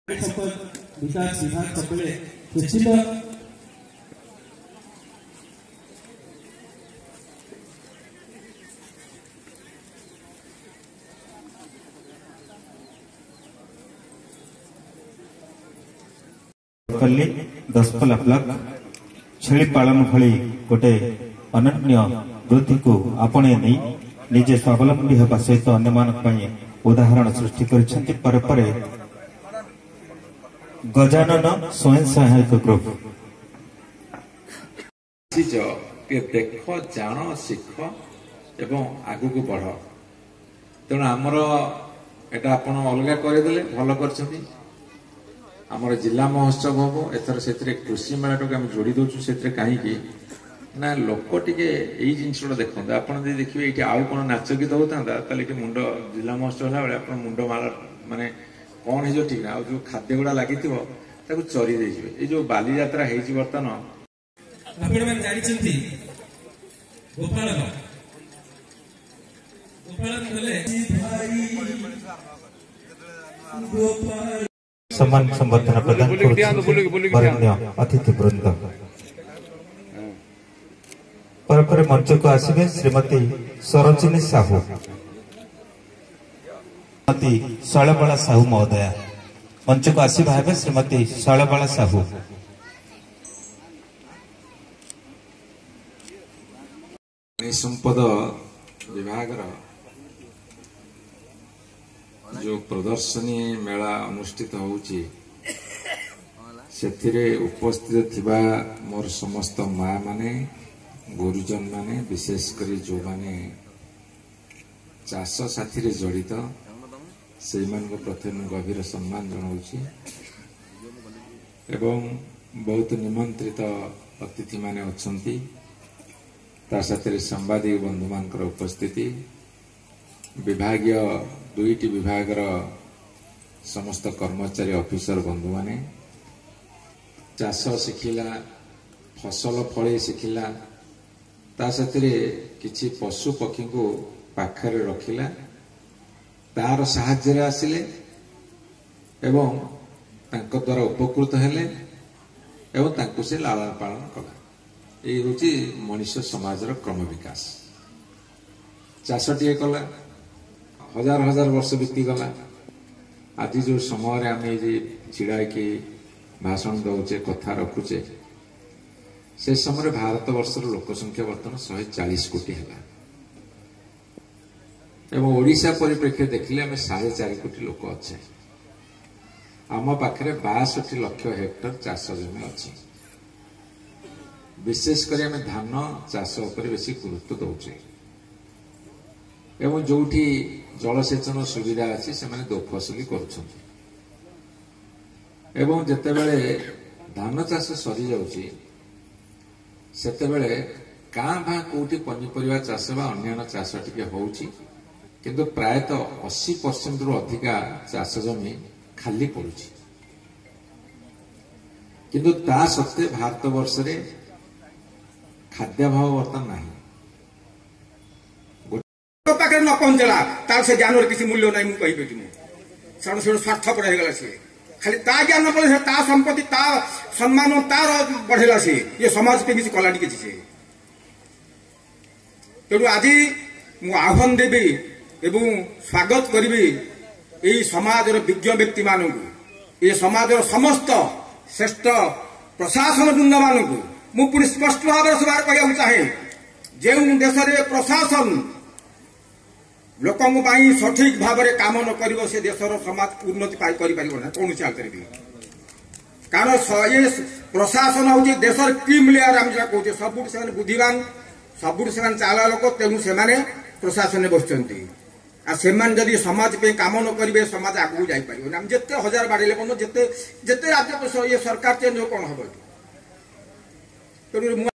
विकास विभाग सकले निश्चित दशपल्ला ब्लॉक छेली पालन भली गोटे अनन्य वृत्ति को आपणे नहीं निजे स्वावलंबी होगा सहित अन्य उदाहरण सृष्टि कर गजानन स्वयं सहायक ग्रुप देख जान शिख एवं आगु को बढ़ तेणु आमर एटा आपण अलग करदे भल कर आमर जिला महोत्सव हम एथर से कृषि मेला टाक जोड़ी दौचु से कहीं ना लोक टे यही जिनसा देखते आप देखिए ये आउ कौन नाच गीत होता मुंड जिला महोत्सव है आप मुंड माला माने कौन हो ठीक ना जो खाद्य गुड़ा लगी चरी दे ये जो बाली यात्रा है बर्तमान सम्मान संवर्धन प्रदान अतिथि वृंद पर मंच को आसवे श्रीमती सरोजिनी साहू श्रीमती शैलबाला साहू महोदया मंच को आसवा है श्रीमती शैलबाला साहू संपद विभाग जो प्रदर्शनी मेला अनुष्ठित होउची सेथिरे उपस्थित थिबा मोर समस्त माँ माने गुरुजन माने विशेषकर जो माने चाष साथी रे जड़ित से प्रथम गभीर सम्मान जनाऊची एवं बहुत निमंत्रित अतिथि माने अछंती ता साथी सांबादिक बंधु मानकर उपस्थिति विभागीय दुईटी विभाग समस्त कर्मचारी ऑफिसर बंधु माने चाष शिखिला फसल फले शिखिला ता साथी किछि पशु पक्षी को पाखरे रखिला तार साहाय्य आसिले एवं तांको द्वारा उपकृत हेले एवं तांको से लालन पालन कला ये हूँ मनुष्य समाज क्रम विकास चाष टे कला हजार हजार वर्ष बीती गला आज जो समय आम छिड़ा कि भाषण दौचे कथा रखुचे से समय भारत वर्ष लोक संख्या बर्तमान 140 कोटी है एवं ओडिशा परिप्रेक्षी देखिले आम 4.5 कोटी लोक अच्छे आम पाखे 62 लाख हेक्टर चाष जमी अच्छी विशेषकर आम धान चाष उपर बेसी गुरुत्व दौचे एवं जोठी जलसेचन सुविधा अच्छी से दो फसली कर जितेबले धान चाष सरी जाऊँगी सेतेबेले काँ भाँ कौटी पनीपरिया चाष बा अन्य चाष टिके होउची किंतु प्रायतः 80% रु अधिका चाष जमी खाली पड़ुची किंतु ता सत्वे भारत वर्ष रे खाद्याभाव बर्तमान नहीं पाखे न पहुंचला तार से ज्ञान किसी मूल्य नहीं मुझे स्वार्थपर हो गला सी खाली ता ज्ञान पड़े ता संपत्ति ता सम्मान तार बढ़ेला सी ये समाज पे किसी कलाटी किसी से तेणु आज मु आह्वान देवी एवं स्वागत करी यही समाज विज्ञ व्यक्ति मानू ये समाज समस्त श्रेष्ठ प्रशासन वृंद मानू मु पुणी स्पष्ट भाव सभा कहना चाहे जो देश में प्रशासन लोकों सठिक भाव में काम न कर से देशर समाज उन्नति कौन सी हालत भी कारण ये प्रशासन हूँ देशर क्रीम लेयर आम जो कहे सबुठ से बुद्धिमान सबुठ से चाला लोक तेणु से प्रशासन बसुँच जदि समाज पे काम न करेंगे समाज आगू जापर जिते हजार बाड़े जिते जिते राज्य ये सरकार चेंज हो कौन हम तेणु